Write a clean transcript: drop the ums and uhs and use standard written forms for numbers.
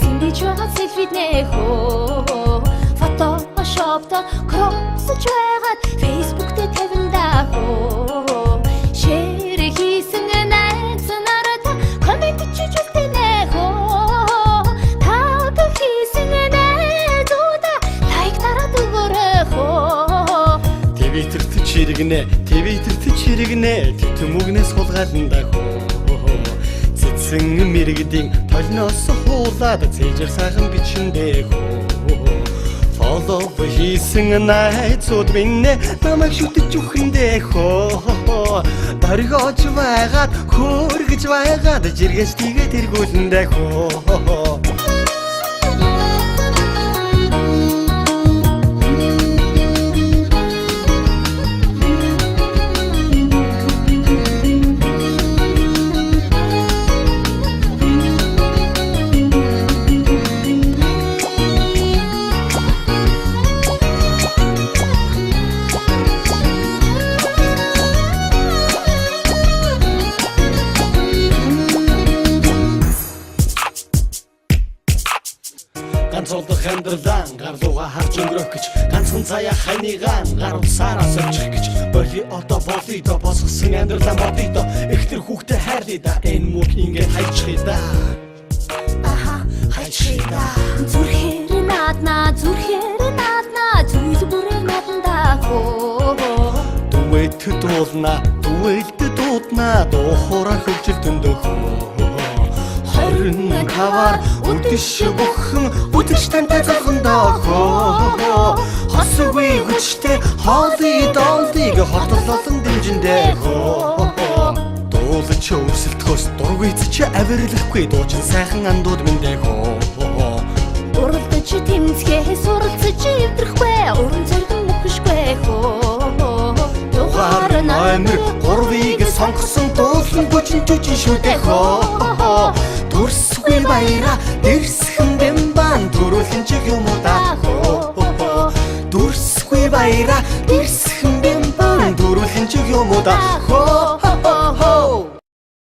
Сэндвич байгаа селфиднээ хөө Фотошопто кропсож байгаад Facebook дээр тавина хөө Шэр хийсэн найз нартай коммент чиж үлдэнэ хөө Таг хийсэн найзуудаа лайк дараад өгөөрэй хөө Твиттерт чирэгнэ Тэтгэмүгнээс хулгайланда хөө мэрэгдийн толноос хуулаад цэжэр сайхан бичэндээ хөө Follow хийсэн найзууд минь намайг шүтэж үхэндээ хөө Дөргөөж байгаад хөөргөж байгаад жиргэж тийгээд эргүүлэндээ хөө Ганцолдох амьдралаа гарлууга харж өнгөрөх гэж ганцхан цаяа ханигаан гаруй сараа сольчих гэж боли одоо болидо босгосон амьдралаа бодидо ихтер хүүхдэд хайрлаа энэ мөг ингээд хайчих да хайчих да Зүрхээр нааднаа зүйл бүрээ надандаа хөө Дуэт дууднаа дуухаараа хөвчлөндөө хөө 25-аар өдөш бүхэн үтэрч тантай залхандаа хөө Хосгүй хүчтэй хоолыг доолыг хотололон дэмжиндээ хөө Дуулж өрсөлдөхөөс дургүйц чи авирлахгүй дуучин сайхан андууд миндээ хөө Уралдаж тэмцгээ суралцаж ивдэрэхгүй уран зориг мөхөшгүй хөө Дугаар номер 3-ыг сонгосон дуулан бүжин жүжин шүдээ хөө Дүрсгүй баяра дэрсхэн бэмбан төрүүлэн чиг юм уу да хөө Дүрсгүй баяра дэрсхэн бэмбан төрүүлэн чиг юм уу да хөө